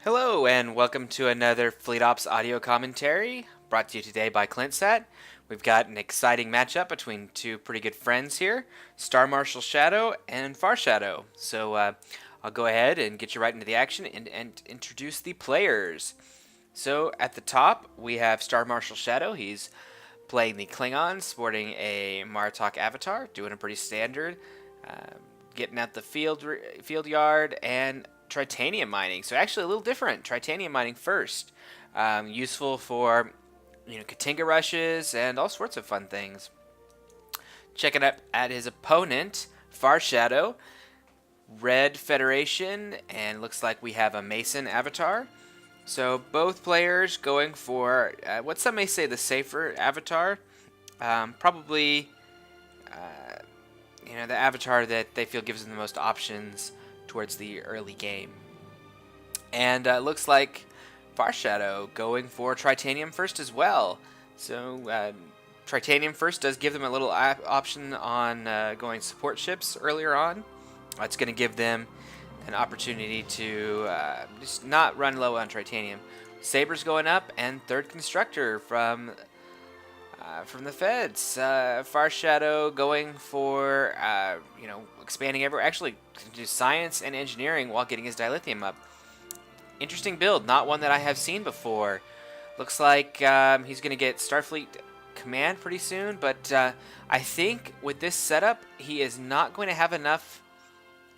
Hello and welcome to another Fleet Ops audio commentary brought to you today by ClintSat. We've got an exciting matchup between two pretty good friends here, Star Marshal Shadow and Far Shadow. So I'll go ahead and get you right into the action and introduce the players. So at the top we have Star Marshal Shadow. He's playing the Klingon, sporting a Martok avatar, doing a pretty standard, getting out the field yard and titanium mining. So actually a little different. Titanium mining first. Useful for Katinga rushes and all sorts of fun things. Checking up at his opponent, Far Shadow, Red Federation, and looks like we have a Mason avatar. So both players going for what some may say the safer avatar. Probably the avatar that they feel gives them the most options towards the early game. And looks like Far Shadow going for Tritanium first as well. So Tritanium first does give them a little option on going support ships earlier on. It's going to give them an opportunity to just not run low on Tritanium. Sabers going up, and third constructor from the Feds. Far Shadow going for expanding everywhere. Actually, do science and engineering while getting his dilithium up. Interesting build, not one that I have seen before. Looks like he's going to get Starfleet Command pretty soon, but I think with this setup, he is not going to have enough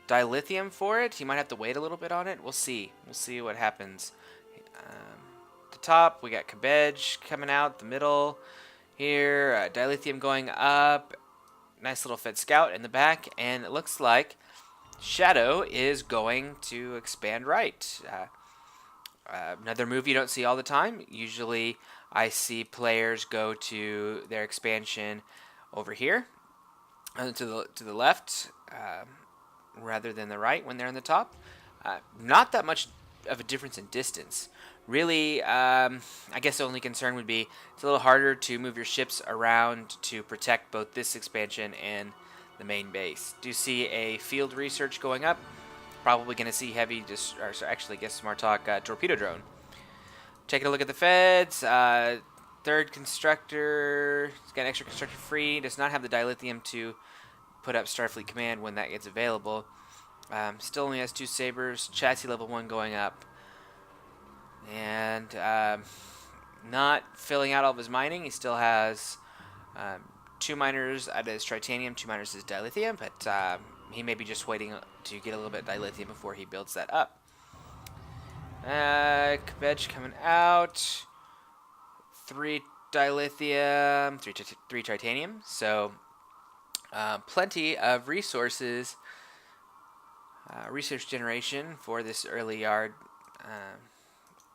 dilithium for it. He might have to wait a little bit on it. We'll see. We'll see what happens. At the top, we got Cabbage coming out. The middle here, dilithium going up. Nice little Fed Scout in the back, and it looks like Shadow is going to expand right. Another move you don't see all the time. Usually I see players go to their expansion over here, to the left, rather than the right when they're in the top. Not that much of a difference in distance. Really, I guess the only concern would be it's a little harder to move your ships around to protect both this expansion and the main base. Do see a field research going up. Probably going to see heavy, actually, I guess Martok torpedo drone. Taking a look at the Feds. Third constructor, he's got an extra constructor free. Does not have the dilithium to put up Starfleet Command when that gets available. Still only has two Sabers. Chassis level 1 going up. And not filling out all of his mining. He still has 2 miners at his Tritanium, 2 miners at his dilithium, but he may be just waiting to get a little bit of dilithium before he builds that up. Cabbage coming out. 3 dilithium, 3 Tritanium. So plenty of resources, research generation for this early yard.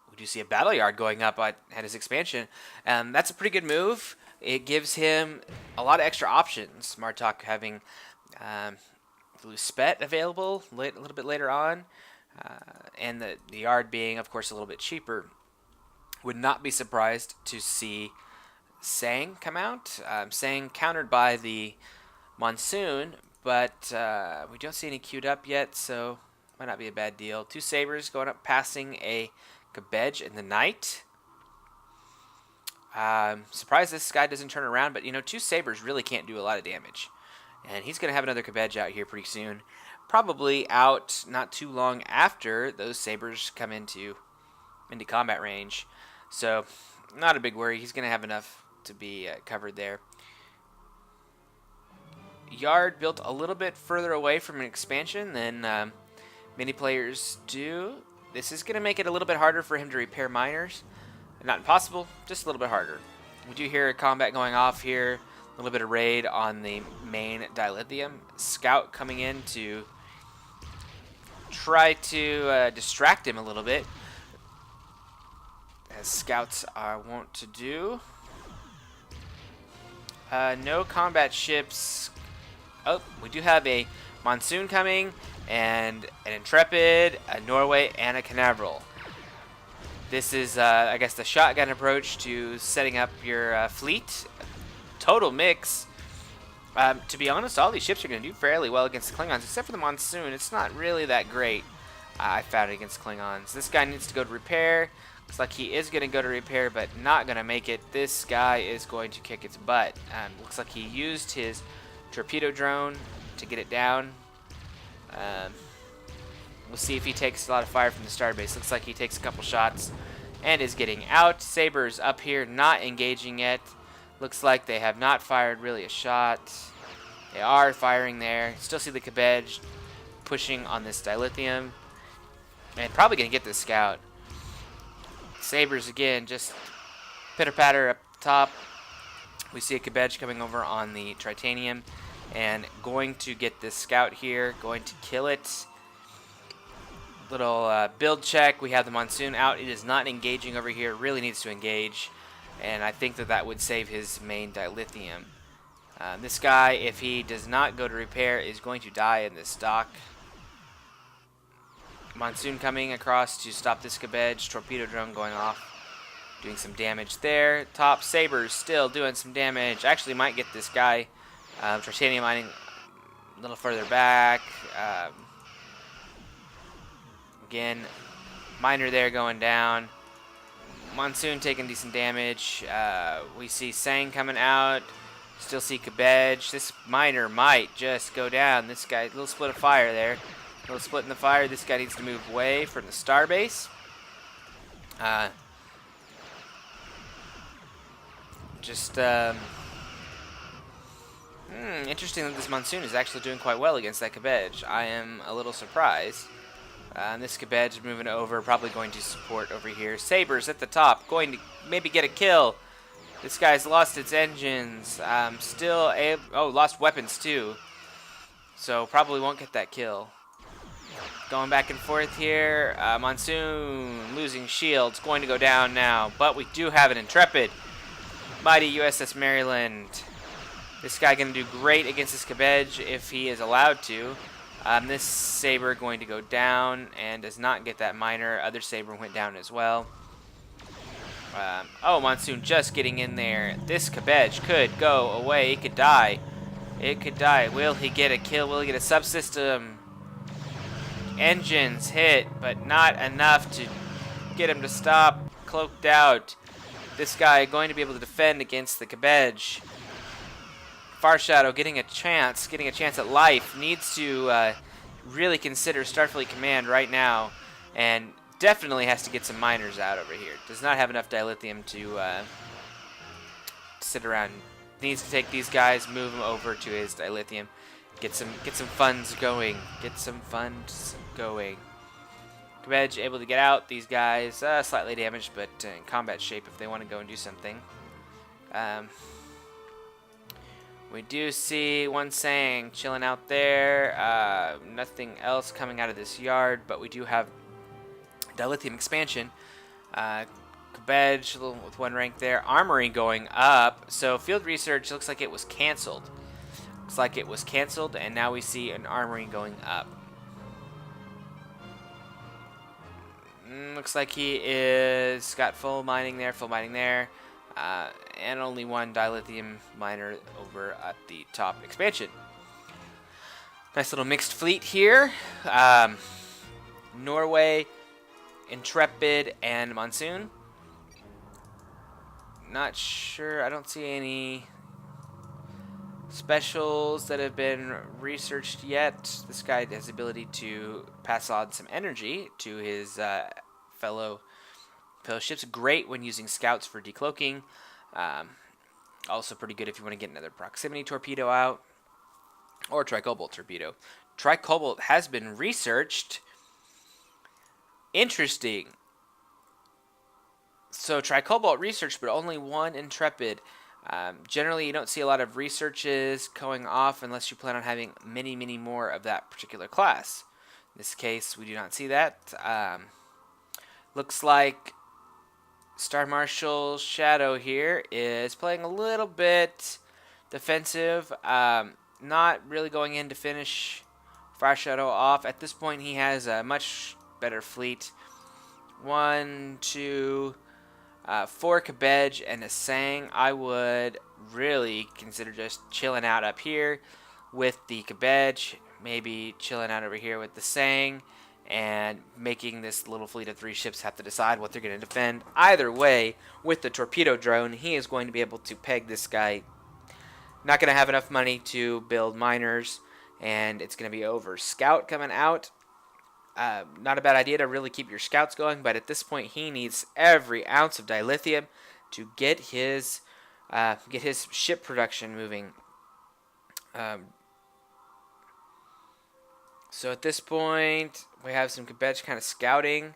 We do see a battle yard going up at his expansion. That's a pretty good move. It gives him a lot of extra options. Martok having Blue Spet available a little bit later on, and the yard being, of course, a little bit cheaper. Would not be surprised to see Sang come out. Sang countered by the Monsoon, but we don't see any queued up yet, so might not be a bad deal. 2 Sabers going up, passing a Cabbage in the night. Surprised this guy doesn't turn around, but 2 Sabers really can't do a lot of damage. And he's going to have another Cabbage out here pretty soon. Probably out not too long after those Sabers come into combat range. So, not a big worry. He's going to have enough to be covered there. Yard built a little bit further away from an expansion than many players do. This is going to make it a little bit harder for him to repair miners. Not impossible, just a little bit harder. We do hear a combat going off here. A little bit of raid on the main dilithium. Scout coming in to try to distract him a little bit, as scouts are wont to do. No combat ships. Oh, we do have a Monsoon coming, and an Intrepid, a Norway, and a Canaveral. This is, I guess, the shotgun approach to setting up your fleet. Total mix. To be honest, all these ships are going to do fairly well against the Klingons, except for the Monsoon. It's not really that great, I found it against Klingons. This guy needs to go to repair. Looks like he is going to go to repair, but not going to make it. This guy is going to kick its butt. Looks like he used his torpedo drone to get it down. We'll see if he takes a lot of fire from the starbase. Looks like he takes a couple shots and is getting out. Sabers up here, not engaging yet. Looks like they have not fired really a shot. They are firing there. Still see the Cabbage pushing on this dilithium. And probably going to get this scout. Sabers again, just pitter-patter up top. We see a Cabbage coming over on the Tritanium and going to get this scout here, going to kill it. Little build check. We have the Monsoon out. It is not engaging over here. It really needs to engage. And I think that would save his main dilithium. This guy, if he does not go to repair, is going to die in this dock. Monsoon coming across to stop this Cabbage. Torpedo drone going off, doing some damage there. Top Sabers still doing some damage. Actually might get this guy. Tritanium mining a little further back. Again, miner there going down. Monsoon taking decent damage. We see Sang coming out. Still see Cabbage. This miner might just go down. This guy, little split of fire there. Little split in the fire. This guy needs to move away from the starbase. Interesting that this Monsoon is actually doing quite well against that Cabbage. I am a little surprised. This Cabbage is moving over, probably going to support over here. Sabers at the top, going to maybe get a kill. This guy's lost its engines. Lost weapons too. So probably won't get that kill. Going back and forth here. Monsoon losing shields, going to go down now. But we do have an Intrepid. Mighty USS Maryland. This guy going to do great against this Cabbage if he is allowed to. This Saber going to go down and does not get that miner. Other Saber went down as well. Monsoon just getting in there. This Cabbage could go away. It could die. It could die. Will he get a kill? Will he get a subsystem? Engines hit, but not enough to get him to stop. Cloaked out. This guy going to be able to defend against the Cabbage. Farshadow getting a chance at life. Needs to really consider Starfleet Command right now, and definitely has to get some miners out over here. Does not have enough dilithium to sit around. Needs to take these guys, move them over to his dilithium, get some funds going. Get some funds going. Cabbage able to get out. These guys slightly damaged, but in combat shape if they want to go and do something. We do see one Sang chilling out there. Nothing else coming out of this yard, but we do have dilithium expansion. Cabbage with one rank there. Armory going up. So field research looks like it was canceled. And now we see an armory going up. Looks like he is got full mining there. And only one dilithium miner over at the top expansion. Nice little mixed fleet here. Norway, Intrepid, and Monsoon. Not sure. I don't see any specials that have been researched yet. This guy has the ability to pass on some energy to his fellow ships. Great when using scouts for decloaking. Also pretty good if you want to get another proximity torpedo out, or tricobalt torpedo. Tricobalt has been researched. Interesting. So tricobalt researched, but only one Intrepid. Generally, you don't see a lot of researches going off unless you plan on having many more of that particular class. In this case, we do not see that. Looks like Star Marshal Shadow here is playing a little bit defensive, not really going in to finish Fire Shadow off. At this point, he has a much better fleet. 1, 2, 4 cabbage and a sang, I would really consider just chilling out up here with the cabbage, maybe chilling out over here with the sang, and making this little fleet of 3 ships have to decide what they're going to defend. Either way, with the torpedo drone, he is going to be able to peg this guy. Not going to have enough money to build miners, and it's going to be over. Scout coming out. Not a bad idea to really keep your scouts going, but at this point he needs every ounce of dilithium to get his ship production moving. So at this point we have some cabbage kind of scouting.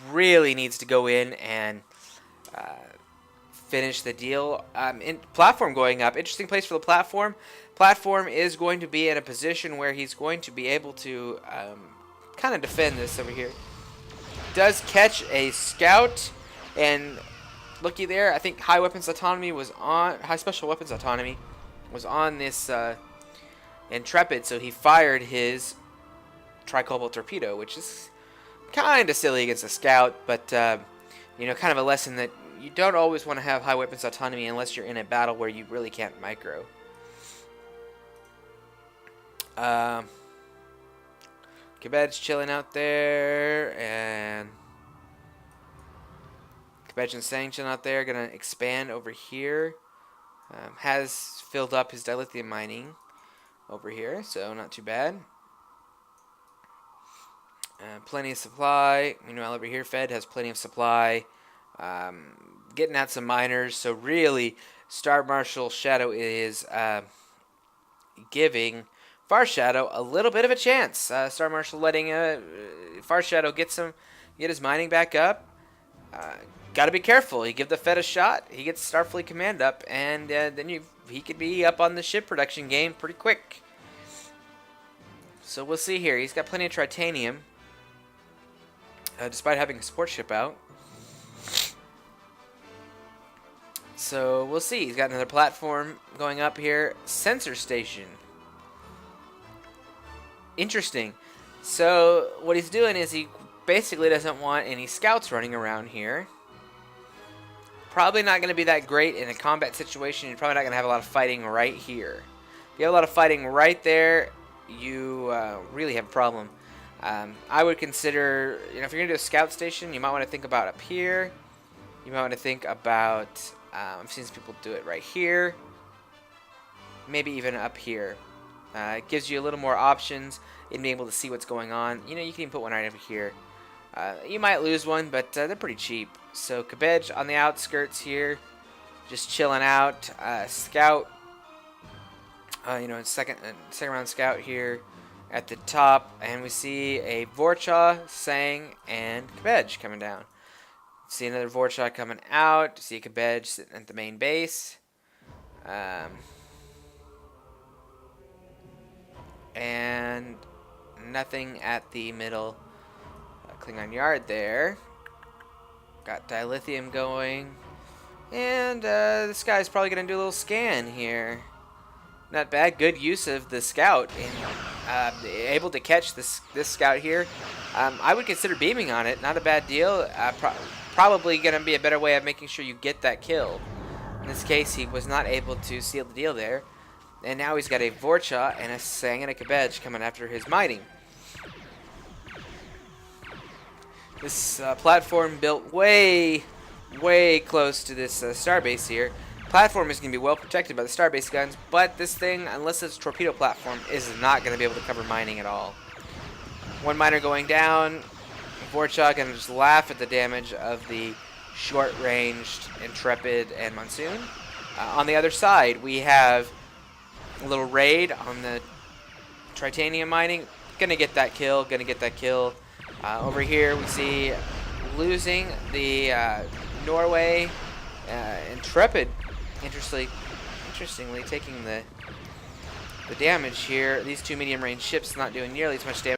Really needs to go in and finish the deal. In platform going up, interesting place for the platform. Platform is going to be in a position where he's going to be able to kind of defend this over here. Does catch a scout, and looky there, I think high weapons autonomy was on, high special weapons autonomy was on this Intrepid, so he fired his tricobalt torpedo, which is kind of silly against a scout, but you know, kind of a lesson that you don't always want to have high weapons autonomy unless you're in a battle where you really can't micro. Cabbage chilling out there, and Cabbage and Sang chilling out there. Gonna expand over here. Has filled up his dilithium mining over here, so not too bad. Plenty of supply. Meanwhile, over here, Fed has plenty of supply. Getting out some miners, so really, Star Marshal Shadow is giving Far Shadow a little bit of a chance. Star Marshal letting Far Shadow get his mining back up. Got to be careful. You give the Fed a shot, he gets Starfleet Command up, and then he could be up on the ship production game pretty quick. So we'll see here. He's got plenty of tritanium, despite having a support ship out. So we'll see. He's got another platform going up here. Sensor station. Interesting. So what he's doing is he basically doesn't want any scouts running around here. Probably not going to be that great in a combat situation. You're probably not going to have a lot of fighting right here. If you have a lot of fighting right there, you really have a problem. I would consider, you know, if you're going to do a scout station, you might want to think about up here. You might want to think about, I've seen some people do it right here. Maybe even up here. It gives you a little more options in being able to see what's going on. You know, you can even put one right over here. You might lose one, but they're pretty cheap. So Cabbage on the outskirts here, just chilling out. Scout, you know, second round scout here at the top, and we see a Vorcha, Sang, and Cabbage coming down. See another Vorcha coming out. See a Cabbage sitting at the main base. And nothing at the middle Klingon yard there. Got dilithium going. And this guy's probably going to do a little scan here. Not bad. Good use of the scout. And able to catch this scout here. I would consider beaming on it. Not a bad deal. Probably going to be a better way of making sure you get that kill. In this case, he was not able to seal the deal there. And now he's got a Vorcha and a Sang and a Cabbage coming after his mining. This platform built way close to this starbase here. Platform is going to be well protected by the starbase guns, but this thing, unless it's a torpedo platform, is not going to be able to cover mining at all. One miner going down. Vorcha going to just laugh at the damage of the short-ranged Intrepid and Monsoon. On the other side, we have a little raid on the tritanium mining. Gonna get that kill. Over here we see losing the Norway Intrepid. Interestingly taking the damage here. These two medium range ships not doing nearly as much damage.